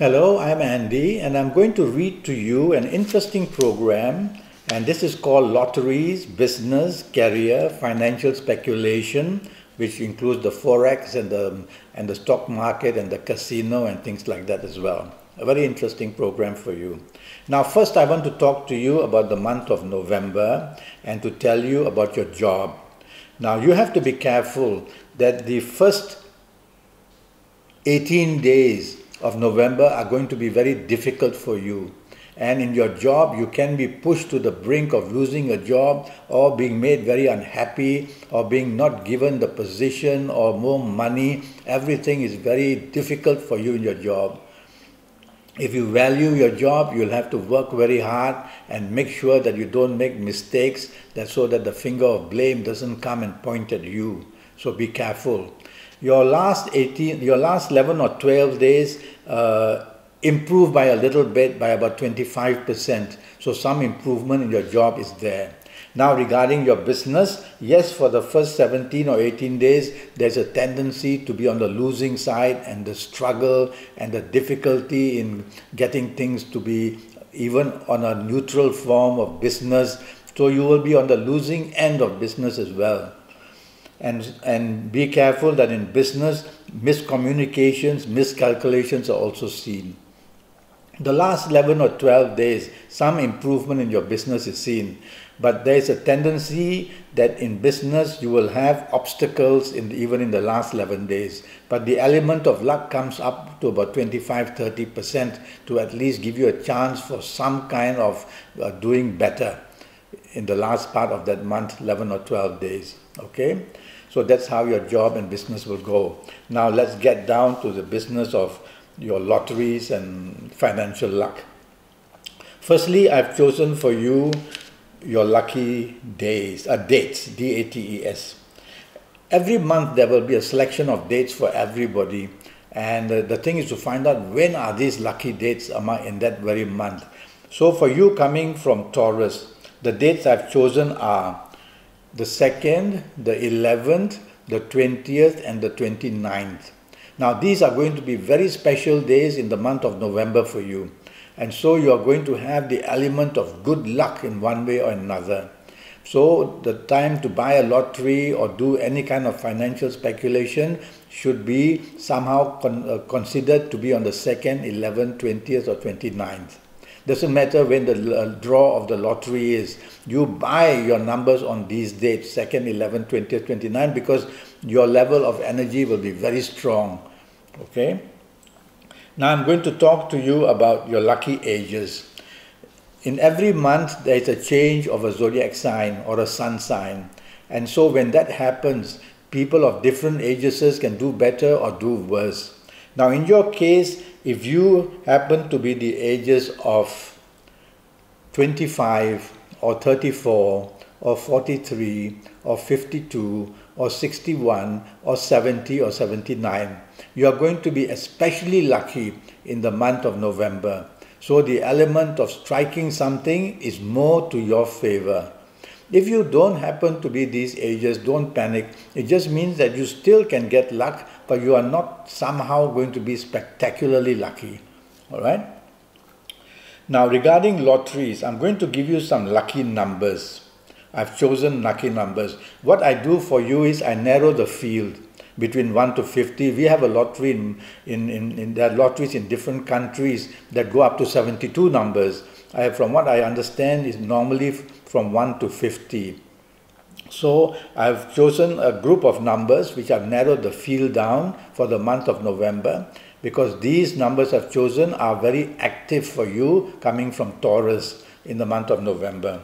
Hello, I'm Andy, and I'm going to read to you an interesting program, and this is called Lotteries, Business, Career, Financial Speculation, which includes the Forex and the stock market and the casino and things like that as well. A very interesting program for you. Now, first I want to talk to you about the month of November and to tell you about your job. Now, you have to be careful that the first 18 days of November are going to be very difficult for you, and in your job you can be pushed to the brink of losing a job or being made very unhappy or being not given the position or more money. Everything is very difficult for you in your job. If you value your job, you'll have to work very hard and make sure that you don't make mistakes, so that the finger of blame doesn't come and point at you. So be careful. Your last 11 or 12 days improve by a little bit, by about 25%. So some improvement in your job is there. Now, regarding your business, yes, for the first 17 or 18 days, there's a tendency to be on the losing side, and the struggle and the difficulty in getting things to be even on a neutral form of business. So you will be on the losing end of business as well. And be careful that in business, miscommunications, miscalculations are also seen. The last 11 or 12 days, some improvement in your business is seen, but there is a tendency that in business you will have obstacles even in the last 11 days. But the element of luck comes up to about 25–30% to at least give you a chance for some kind of doing better in the last part of that month, 11 or 12 days. Okay? So that's how your job and business will go. Now let's get down to the business of your lotteries and financial luck. Firstly, I've chosen for you your lucky dates, D-A-T-E-S. Every month there will be a selection of dates for everybody, and the thing is to find out when are these lucky dates in that very month. So for you coming from Taurus, the dates I've chosen are the 2nd, the 11th, the 20th, and the 29th. Now, these are going to be very special days in the month of November for you. And so you are going to have the element of good luck in one way or another. So the time to buy a lottery or do any kind of financial speculation should be somehow considered to be on the 2nd, 11th, 20th, or 29th. Doesn't matter when the draw of the lottery is. You buy your numbers on these dates, 2nd, 11th, 20th, 29th, because your level of energy will be very strong. Okay? Now I'm going to talk to you about your lucky ages. In every month there is a change of a zodiac sign or a sun sign. And so when that happens, people of different ages can do better or do worse. Now in your case, if you happen to be the ages of 25 or 34 or 43 or 52 or 61 or 70 or 79, you are going to be especially lucky in the month of November. So the element of striking something is more to your favor. If you don't happen to be these ages, don't panic. It just means that you still can get luck, but you are not somehow going to be spectacularly lucky. All right? Now, regarding lotteries, I'm going to give you some lucky numbers. I've chosen lucky numbers. What I do for you is I narrow the field between 1 to 50. We have a lottery there are lotteries in different countries that go up to 72 numbers. From what I understand, is normally from 1 to 50. So I've chosen a group of numbers which I've narrowed the field down for the month of November, because these numbers I've chosen are very active for you coming from Taurus in the month of November.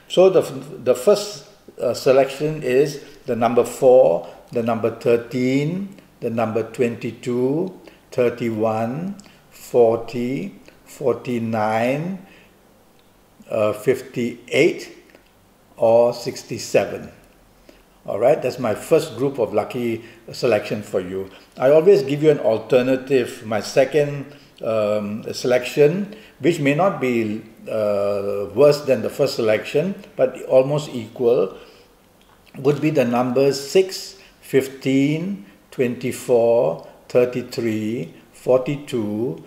So the first selection is the number 4, the number 13, the number 22, 31, 40, 49, 58 or 67. All right, that's my first group of lucky selection for you. I always give you an alternative. My second selection, which may not be worse than the first selection, but almost equal, would be the numbers 6, 15, 24, 33, 42,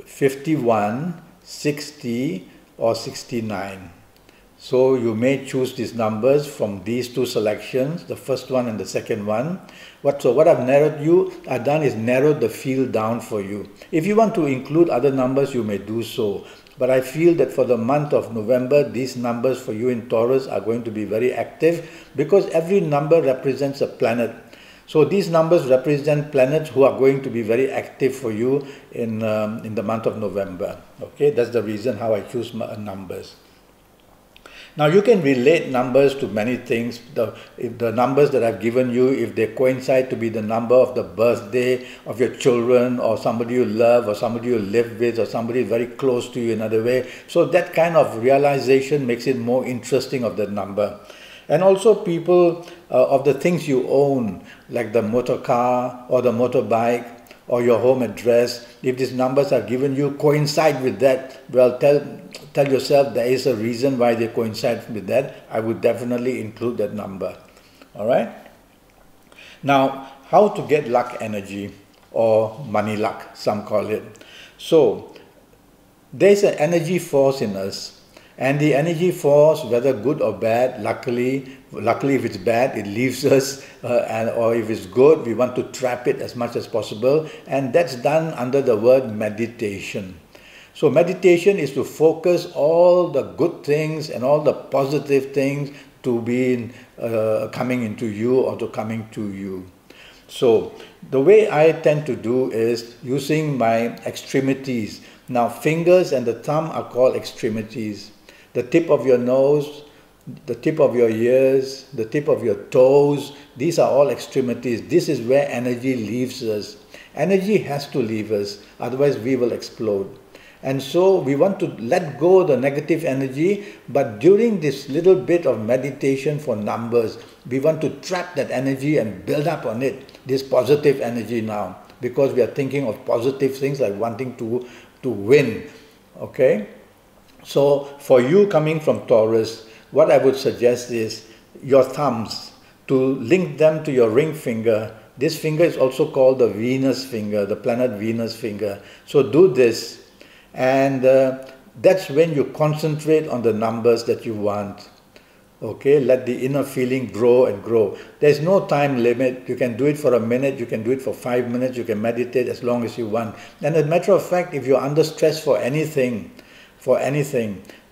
51, 60 or 69. So you may choose these numbers from these two selections, the first one and the second one. So what I've done is narrowed the field down for you. If you want to include other numbers, you may do so. But I feel that for the month of November, these numbers for you in Taurus are going to be very active because every number represents a planet. So these numbers represent planets who are going to be very active for you in the month of November. Okay, that's the reason how I choose my numbers. Now you can relate numbers to many things. If the numbers that I've given you, if they coincide to be the number of the birthday of your children or somebody you love or somebody you live with or somebody very close to you in another way. So that kind of realization makes it more interesting of that number. And also people of the things you own, like the motor car or the motorbike or your home address, if these numbers are given you coincide with that, well, tell yourself there is a reason why they coincide with that. I would definitely include that number. All right? Now, how to get luck energy or money luck, some call it. So, there's an energy force in us. And the energy force, whether good or bad, luckily if it's bad, it leaves us, or if it's good, we want to trap it as much as possible. And that's done under the word meditation. So meditation is to focus all the good things and all the positive things to be coming into you or to coming to you. So the way I tend to do is using my extremities. Now fingers and the thumb are called extremities. The tip of your nose, the tip of your ears, the tip of your toes, these are all extremities. This is where energy leaves us. Energy has to leave us, otherwise we will explode. And so we want to let go of the negative energy, but during this little bit of meditation for numbers, we want to trap that energy and build up on it, this positive energy now, because we are thinking of positive things like wanting to win, okay? So for you coming from Taurus, what I would suggest is your thumbs, to link them to your ring finger. This finger is also called the Venus finger, the planet Venus finger. So do this, and that's when you concentrate on the numbers that you want. Okay, let the inner feeling grow and grow. There's no time limit. You can do it for a minute, you can do it for 5 minutes, you can meditate as long as you want. And as a matter of fact, if you're under stress for anything,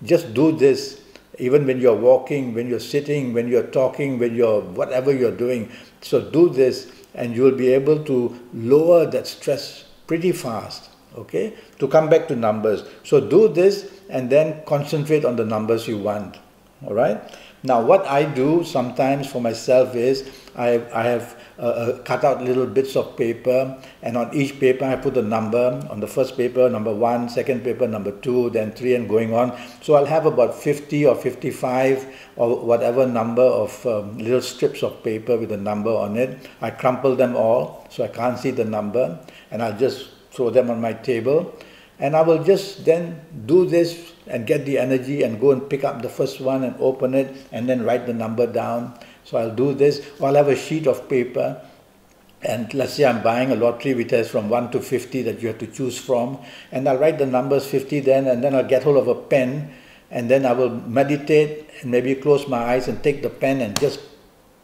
just do this. Even when you're walking, when you're sitting, when you're talking, when you're whatever you're doing. So do this and you'll be able to lower that stress pretty fast, okay? To come back to numbers. So do this and then concentrate on the numbers you want, all right? Now what I do sometimes for myself is I have cut out little bits of paper, and on each paper I put a number. On the first paper, number 1, second paper, number 2, then 3, and going on. So I'll have about 50 or 55 or whatever number of little strips of paper with a number on it. I crumple them all so I can't see the number, and I'll just throw them on my table. And I will just then do this and get the energy and go and pick up the first one and open it and then write the number down. So I'll do this, or I'll have a sheet of paper, and let's say I'm buying a lottery which has from 1 to 50 that you have to choose from, and I'll write the numbers 50 then, and then I'll get hold of a pen, and then I will meditate and maybe close my eyes and take the pen and just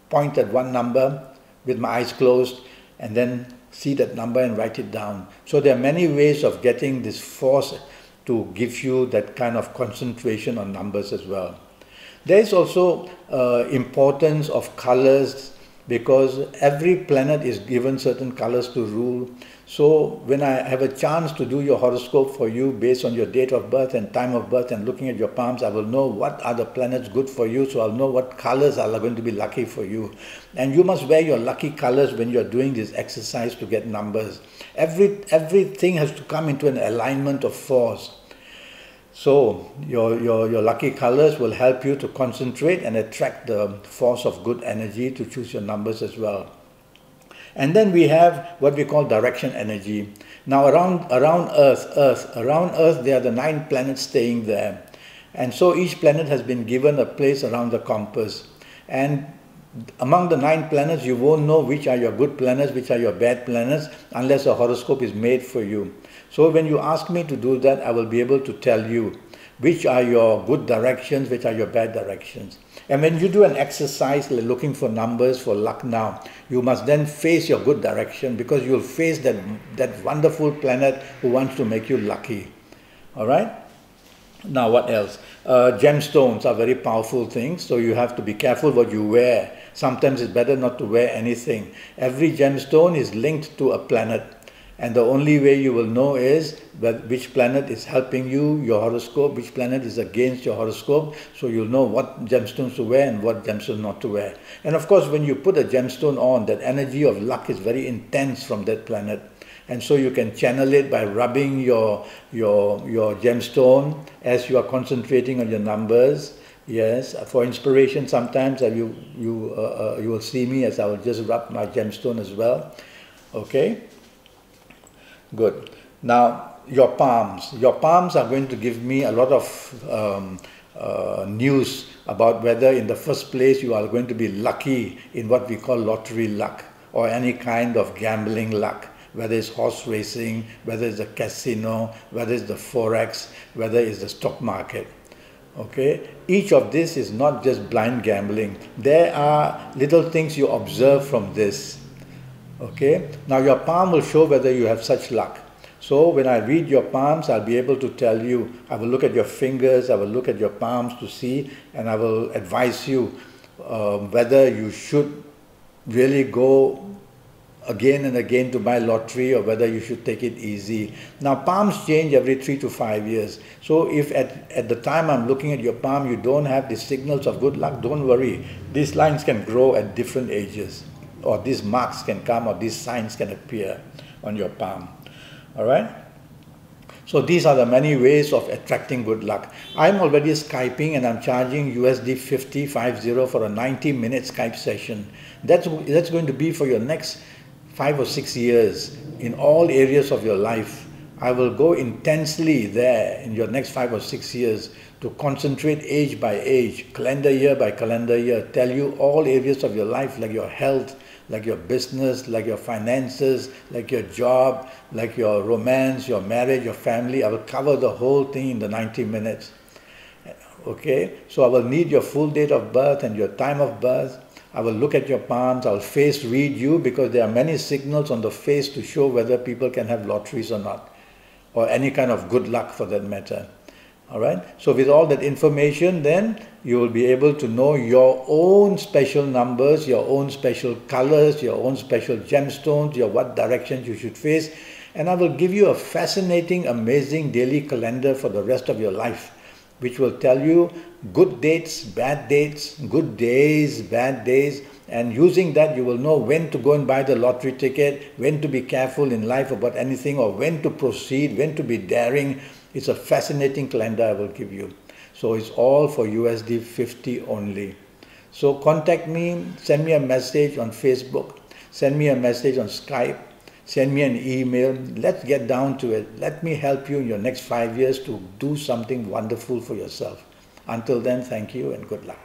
point at one number with my eyes closed, and then see that number and write it down. So there are many ways of getting this force to give you that kind of concentration on numbers as well. There is also importance of colors, because every planet is given certain colors to rule. So when I have a chance to do your horoscope for you based on your date of birth and time of birth and looking at your palms, I will know what are the planets good for you, so I'll know what colors are going to be lucky for you. And you must wear your lucky colors when you're doing this exercise to get numbers. Everything has to come into an alignment of force. So your lucky colors will help you to concentrate and attract the force of good energy to choose your numbers as well. And then we have what we call direction energy. Now around Earth, there are the 9 planets staying there. And so each planet has been given a place around the compass. And Among the 9 planets, you won't know which are your good planets, which are your bad planets, unless a horoscope is made for you. So when you ask me to do that, I will be able to tell you which are your good directions, which are your bad directions. And when you do an exercise like looking for numbers for luck now, you must then face your good direction, because you'll face that wonderful planet who wants to make you lucky. All right? Now what else? Gemstones are very powerful things, so you have to be careful what you wear. Sometimes it's better not to wear anything. Every gemstone is linked to a planet, and the only way you will know is which planet is helping you, your horoscope, which planet is against your horoscope, so you'll know what gemstones to wear and what gemstones not to wear. And of course, when you put a gemstone on, that energy of luck is very intense from that planet. And so you can channel it by rubbing your gemstone as you are concentrating on your numbers. Yes, for inspiration, sometimes you will see me as I will just rub my gemstone as well. Okay, good. Now your palms are going to give me a lot of news about whether in the first place you are going to be lucky in what we call lottery luck, or any kind of gambling luck. Whether it's horse racing, whether it's the casino, whether it's the Forex, whether it's the stock market. Okay? Each of this is not just blind gambling. There are little things you observe from this. Okay? Now your palm will show whether you have such luck. So when I read your palms, I'll be able to tell you, I will look at your fingers, I will look at your palms to see, and I will advise you whether you should really go again and again to buy lottery, or whether you should take it easy. Now palms change every 3 to 5 years. So if at the time I'm looking at your palm, you don't have the signals of good luck, don't worry. These lines can grow at different ages, or these marks can come, or these signs can appear on your palm. All right? So these are the many ways of attracting good luck. I'm already Skyping, and I'm charging USD 50 for a 90-minute Skype session. That's going to be for your next 5 or 6 years in all areas of your life. I will go intensely there in your next 5 or 6 years to concentrate age by age, calendar year by calendar year, tell you all areas of your life, like your health, like your business, like your finances, like your job, like your romance, your marriage, your family. I will cover the whole thing in the 90 minutes. Okay? So I will need your full date of birth and your time of birth. I will look at your palms, I will face read you, because there are many signals on the face to show whether people can have lotteries or not, or any kind of good luck for that matter. All right? So with all that information, then you will be able to know your own special numbers, your own special colors, your own special gemstones, what directions you should face. And I will give you a fascinating, amazing daily calendar for the rest of your life, which will tell you good dates, bad dates, good days, bad days, and using that you will know when to go and buy the lottery ticket, when to be careful in life about anything, or when to proceed, when to be daring. It's a fascinating calendar I will give you. So it's all for USD 50 only. So contact me, send me a message on Facebook, send me a message on Skype, send me an email. Let's get down to it. Let me help you in your next 5 years to do something wonderful for yourself. Until then, thank you and good luck.